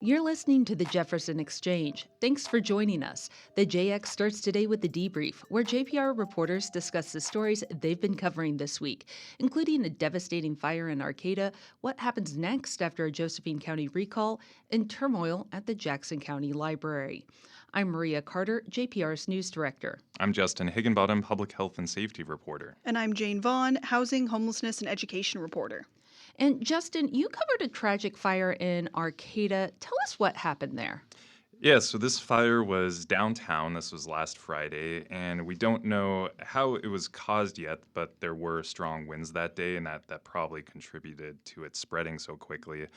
You're listening to the Jefferson Exchange. Thanks for joining us. The JX starts today with the debrief, where JPR reporters discuss the stories they've been covering this week, including a devastating fire in Arcata, what happens next after a Josephine County recall, and turmoil at the Jackson County Library. I'm Maria Carter, JPR's news director. I'm Justin Higginbottom, public health and safety reporter. And I'm Jane Vaughn, housing, homelessness, and education reporter. And Justin, you covered a tragic fire in Arcata. Tell us what happened there. Yeah, so this fire was downtown. This was last Friday, and we don't know how it was caused yet, but there were strong winds that day, and that probably contributed to it spreading so quickly.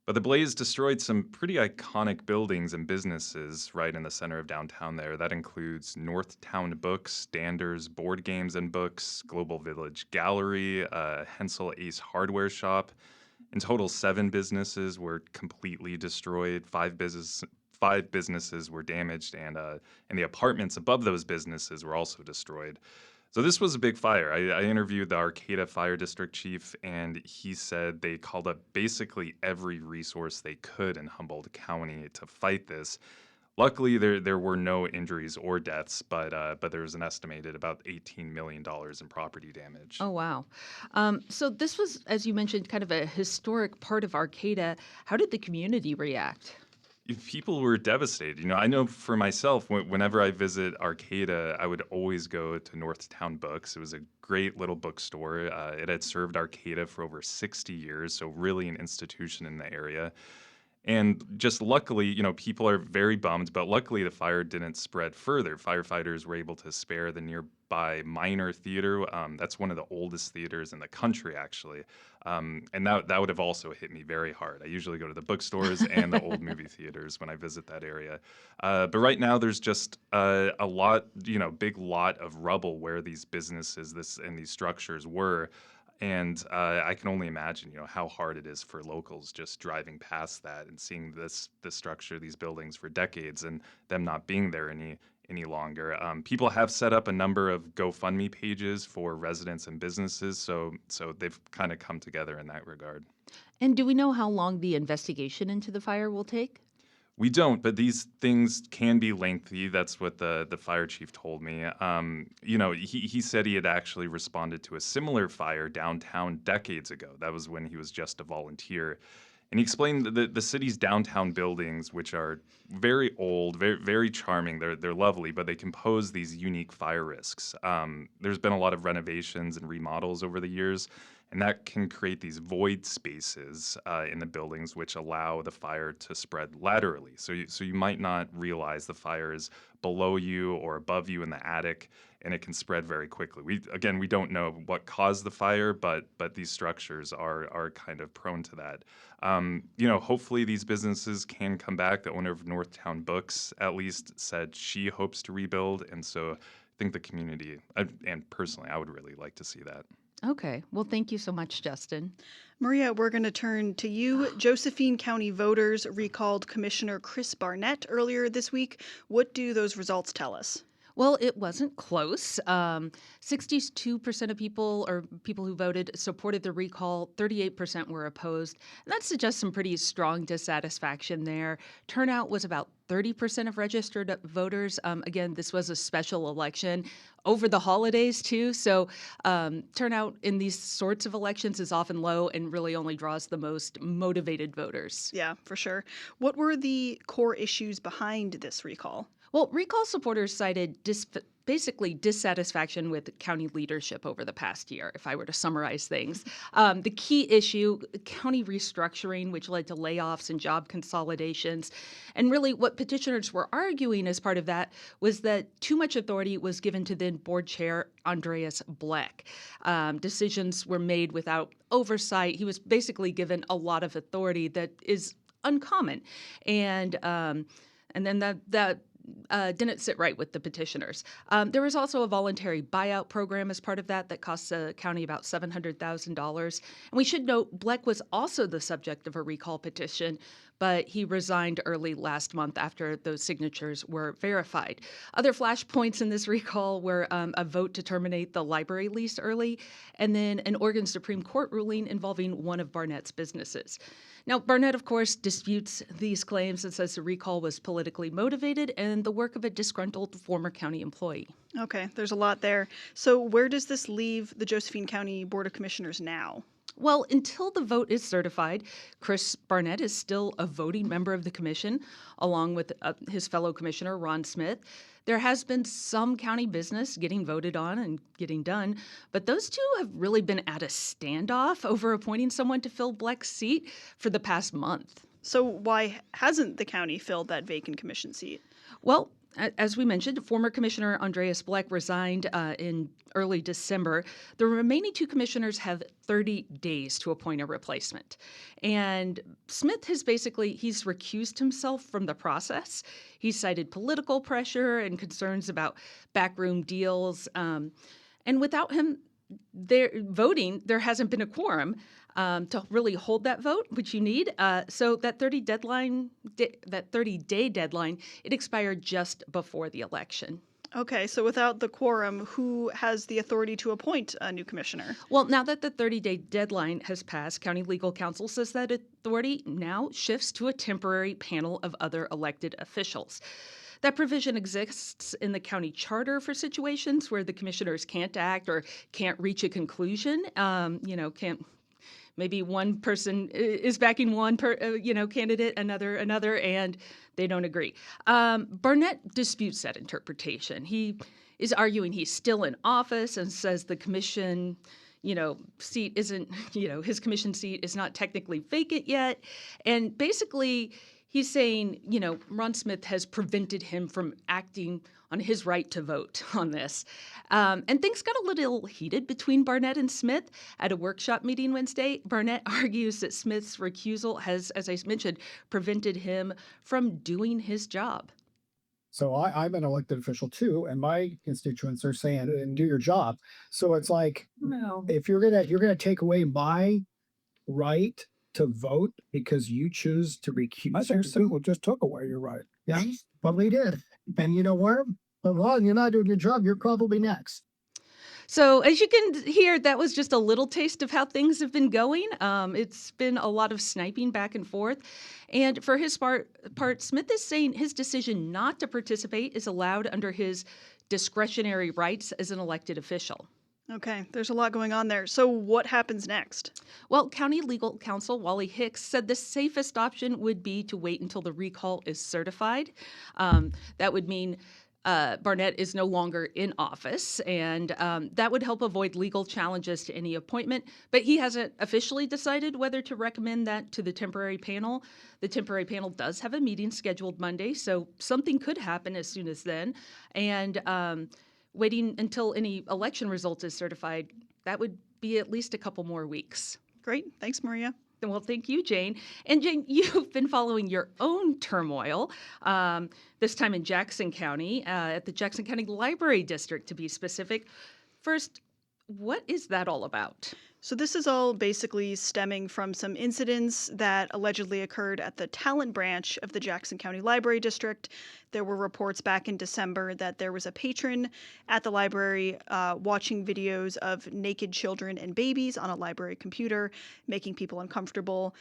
But the blaze destroyed some pretty iconic buildings and businesses right in the center of downtown there. That includes Northtown Books, Standers Board Games and Books, Global Village Gallery, Hensel Ace Hardware Shop. In total, 7 businesses were completely destroyed. Five businesses were damaged, and the apartments above those businesses were also destroyed. So this was a big fire. I interviewed the Arcata Fire District Chief, and he said they called up basically every resource they could in Humboldt County to fight this. Luckily, there were no injuries or deaths, but there was an estimated about $18 million in property damage. Oh, wow. So this was, as you mentioned, kind of a historic part of Arcata. How did the community react? People were devastated. I know for myself, whenever I visit Arcata, I would always go to Northtown Books. It was a great little bookstore. It had served Arcata for over 60 years, so really an institution in the area. And just luckily, people are very bummed, but luckily the fire didn't spread further. Firefighters were able to spare the nearby Minor Theater. That's one of the oldest theaters in the country, actually. And that would have also hit me very hard. I usually go to the bookstores and the old movie theaters when I visit that area. But right now there's just a lot, big lot of rubble where these businesses and these structures were. And I can only imagine, how hard it is for locals just driving past that and seeing this structure, these buildings for decades, and them not being there any longer. People have set up a number of GoFundMe pages for residents and businesses, so they've kind of come together in that regard. And do we know how long the investigation into the fire will take? We don't, but these things can be lengthy. That's what the fire chief told me. He said he had actually responded to a similar fire downtown decades ago. That was when he was just a volunteer. And he explained that the city's downtown buildings, which are very old, very, very charming, they're lovely, but they can pose these unique fire risks. There's been a lot of renovations and remodels over the years, and that can create these void spaces in the buildings, which allow the fire to spread laterally. So you might not realize the fire is below you or above you in the attic, and it can spread very quickly. We don't know what caused the fire, but these structures are kind of prone to that. Hopefully these businesses can come back. The owner of Northtown Books at least said she hopes to rebuild, and so I think the community, and personally, I would really like to see that. Okay. Well, thank you so much, Justin. Maria, we're going to turn to you. Josephine County voters recalled Commissioner Chris Barnett earlier this week. What do those results tell us? Well, it wasn't close. 62% of people who voted supported the recall. 38% were opposed. And that suggests some pretty strong dissatisfaction there. Turnout was about 30% of registered voters. Again, this was a special election over the holidays, too. So turnout in these sorts of elections is often low and really only draws the most motivated voters. Yeah, for sure. What were the core issues behind this recall? Well, recall supporters cited basically dissatisfaction with county leadership over the past year, if I were to summarize things. The key issue, county restructuring, which led to layoffs and job consolidations. And really what petitioners were arguing as part of that was that too much authority was given to then board chair Andreas Bleck. Decisions were made without oversight. He was basically given a lot of authority that is uncommon. And then that didn't sit right with the petitioners. There was also a voluntary buyout program as part of that cost the county about $700,000. And we should note Bleck was also the subject of a recall petition, but he resigned early last month after those signatures were verified. Other flashpoints in this recall were a vote to terminate the library lease early, and then an Oregon Supreme Court ruling involving one of Barnett's businesses. Now, Barnett, of course, disputes these claims and says the recall was politically motivated and the work of a disgruntled former county employee. Okay, there's a lot there. So where does this leave the Josephine County Board of Commissioners now? Well, until the vote is certified, Chris Barnett is still a voting member of the commission, along with his fellow commissioner, Ron Smith. There has been some county business getting voted on and getting done, but those two have really been at a standoff over appointing someone to fill Bleck's seat for the past month. So why hasn't the county filled that vacant commission seat? Well, as we mentioned, former Commissioner Andreas Bleck resigned in early December. The remaining two commissioners have 30 days to appoint a replacement. And Smith he's recused himself from the process. He cited political pressure and concerns about backroom deals. And without him there hasn't been a quorum to really hold that vote, which you need. So that 30-day deadline, it expired just before the election. Okay, so without the quorum, who has the authority to appoint a new commissioner? Well, now that the 30-day deadline has passed, County Legal Counsel says that authority now shifts to a temporary panel of other elected officials. That provision exists in the county charter for situations where the commissioners can't act or can't reach a conclusion. Maybe one person is backing one candidate, another, and they don't agree. Barnett disputes that interpretation. He is arguing he's still in office and says the commission seat isn't, his commission seat is not technically vacant yet. And basically, he's saying, Ron Smith has prevented him from acting on his right to vote on this. And things got a little heated between Barnett and Smith at a workshop meeting Wednesday. Barnett argues that Smith's recusal has, as I mentioned, prevented him from doing his job. So I'm an elected official too, and my constituents are saying, "And do your job." So it's like, if you're gonna take away my right to vote because you choose to recuse yourself, People just took away your right. yeah, but we did. And you know what? Well, you're not doing your job. You're probably next. So as you can hear, that was just a little taste of how things have been going. It's been a lot of sniping back and forth. And for his part, Smith is saying his decision not to participate is allowed under his discretionary rights as an elected official. Okay, there's a lot going on there. So what happens next? Well, County Legal Counsel Wally Hicks said the safest option would be to wait until the recall is certified. That would mean Barnett is no longer in office, and that would help avoid legal challenges to any appointment. But he hasn't officially decided whether to recommend that to the temporary panel. The temporary panel does have a meeting scheduled Monday, so something could happen as soon as then. And waiting until any election results is certified, that would be at least a couple more weeks. Great. Thanks, Maria. Well, thank you, Jane. And Jane, you've been following your own turmoil, this time in Jackson County, at the Jackson County Library District, to be specific. First, what is that all about? So this is all basically stemming from some incidents that allegedly occurred at the talent branch of the Jackson County Library District. There were reports back in December that there was a patron at the library watching videos of naked children and babies on a library computer, making people uncomfortable.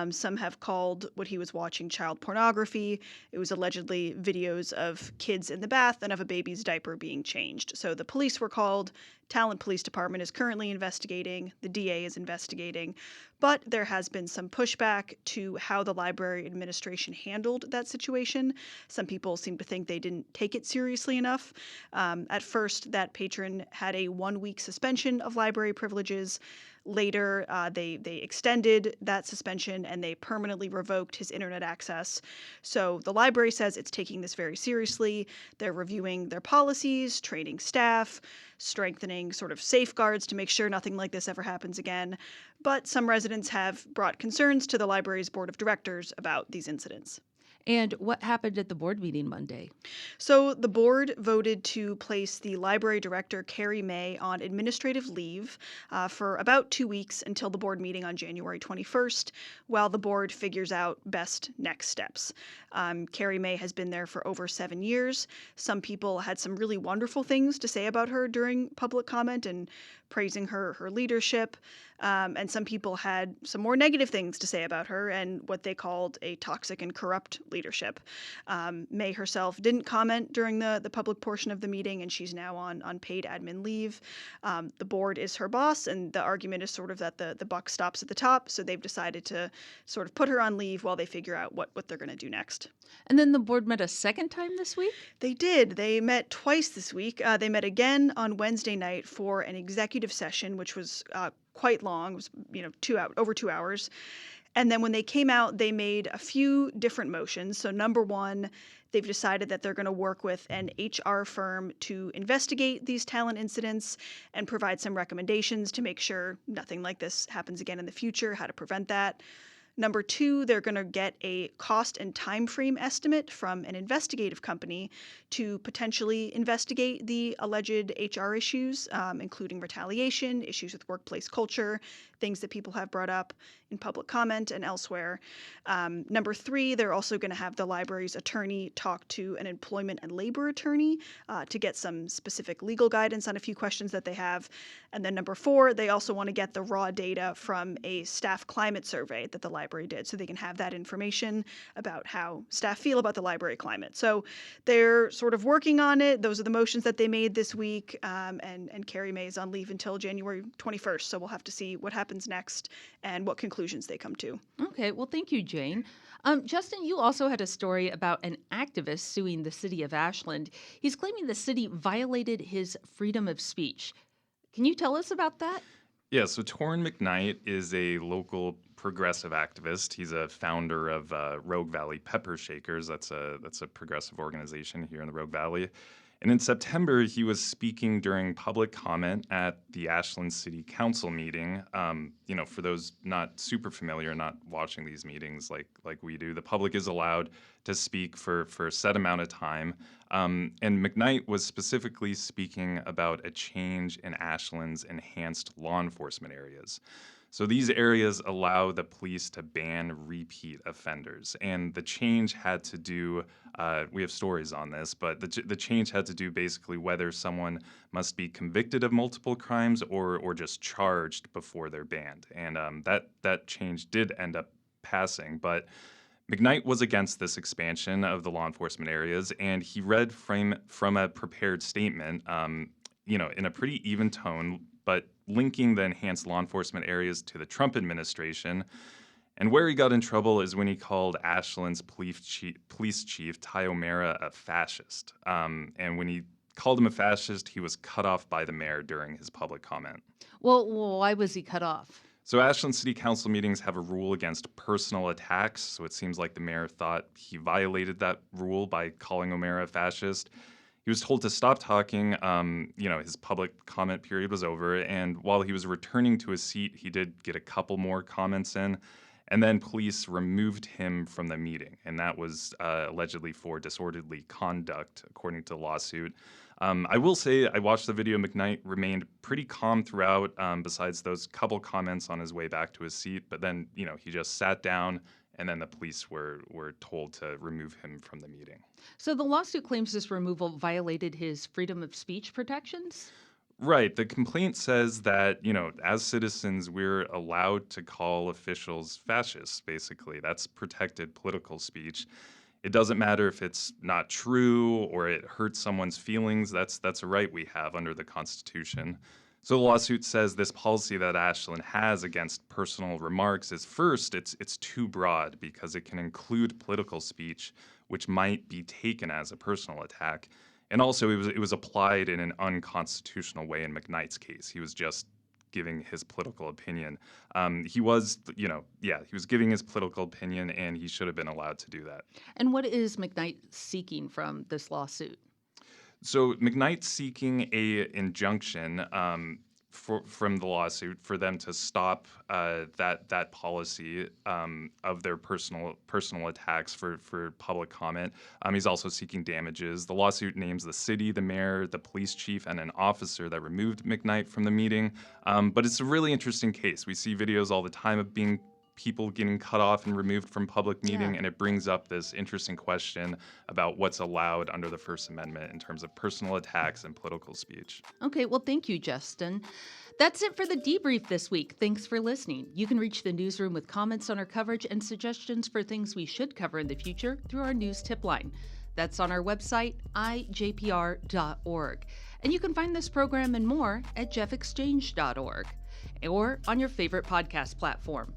Some have called what he was watching child pornography. It was allegedly videos of kids in the bath and of a baby's diaper being changed. So the police were called. Talent Police Department is currently investigating. The DA is investigating. But there has been some pushback to how the library administration handled that situation. Some people seem to think they didn't take it seriously enough. At first, that patron had a 1-week suspension of library privileges. Later, they extended that suspension and they permanently revoked his internet access. So the library says it's taking this very seriously. They're reviewing their policies, training staff, strengthening sort of safeguards to make sure nothing like this ever happens again. But some residents have brought concerns to the library's board of directors about these incidents. And what happened at the board meeting Monday? So the board voted to place the library director, Carrie May, on administrative leave for about 2 weeks until the board meeting on January 21st, while the board figures out best next steps. Carrie May has been there for over 7 years. Some people had some really wonderful things to say about her during public comment and praising her leadership. And some people had some more negative things to say about her and what they called a toxic and corrupt leadership. May herself didn't comment during the public portion of the meeting, and she's now on paid admin leave. The board is her boss, and the argument is sort of that the buck stops at the top, so they've decided to sort of put her on leave while they figure out what they're going to do next. And then the board met a second time this week? They did. They met twice this week. They met again on Wednesday night for an executive session, which was quite long. It was, over 2 hours. And then when they came out, they made a few different motions. So number one, they've decided that they're going to work with an HR firm to investigate these talent incidents and provide some recommendations to make sure nothing like this happens again in the future, how to prevent that. Number two, they're going to get a cost and time frame estimate from an investigative company to potentially investigate the alleged HR issues, including retaliation, issues with workplace culture, things that people have brought up in public comment and elsewhere. Number three, they're also going to have the library's attorney talk to an employment and labor attorney to get some specific legal guidance on a few questions that they have. And then number four, they also want to get the raw data from a staff climate survey that the library did so they can have that information about how staff feel about the library climate. So they're sort of working on it. Those are the motions that they made this week. And Carrie May is on leave until January 21st. So we'll have to see what happens next and what conclusions they come to. Okay, well, thank you, Jane. Justin, you also had a story about an activist suing the city of Ashland. He's claiming the city violated his freedom of speech. Can you tell us about that? Yeah, so Torrin McKnight is a local progressive activist. He's a founder of Rogue Valley Pepper Shakers. That's a progressive organization here in the Rogue Valley. And in September, he was speaking during public comment at the Ashland City Council meeting. For those not super familiar, not watching these meetings like we do, the public is allowed to speak for a set amount of time. And McKnight was specifically speaking about a change in Ashland's enhanced law enforcement areas. So these areas allow the police to ban repeat offenders. And the change had to do, we have stories on this, but the change had to do basically whether someone must be convicted of multiple crimes or just charged before they're banned. And that change did end up passing. But McKnight was against this expansion of the law enforcement areas, and he read from a prepared statement, in a pretty even tone, but linking the enhanced law enforcement areas to the Trump administration. And where he got in trouble is when he called Ashland's police chief, Ty O'Mara, a fascist. And when he called him a fascist, he was cut off by the mayor during his public comment. Well, why was he cut off? So Ashland City Council meetings have a rule against personal attacks, so it seems like the mayor thought he violated that rule by calling O'Mara a fascist. He was told to stop talking. His public comment period was over, and while he was returning to his seat, he did get a couple more comments in, and then police removed him from the meeting, and that was allegedly for disorderly conduct, according to the lawsuit. I will say I watched the video. McKnight remained pretty calm throughout, besides those couple comments on his way back to his seat, but then, he just sat down, and then the police were told to remove him from the meeting. So the lawsuit claims this removal violated his freedom of speech protections? Right. The complaint says that, as citizens, we're allowed to call officials fascists, basically. That's protected political speech. It doesn't matter if it's not true or it hurts someone's feelings. That's a right we have under the Constitution. So the lawsuit says this policy that Ashland has against personal remarks is first, it's too broad because it can include political speech, which might be taken as a personal attack. And also it was applied in an unconstitutional way in McKnight's case. He was just giving his political opinion. He was giving his political opinion, and he should have been allowed to do that. And what is McKnight seeking from this lawsuit? So McKnight's seeking a injunction from the lawsuit for them to stop that policy of their personal attacks for public comment. He's also seeking damages. The lawsuit names the city, the mayor, the police chief, and an officer that removed McKnight from the meeting. But it's a really interesting case. We see videos all the time of people getting cut off and removed from public meeting, Yeah. and it brings up this interesting question about what's allowed under the First Amendment in terms of personal attacks and political speech. Okay, well, thank you, Justin. That's it for the debrief this week. Thanks for listening. You can reach the newsroom with comments on our coverage and suggestions for things we should cover in the future through our news tip line. That's on our website, ijpr.org. And you can find this program and more at jeffexchange.org or on your favorite podcast platform.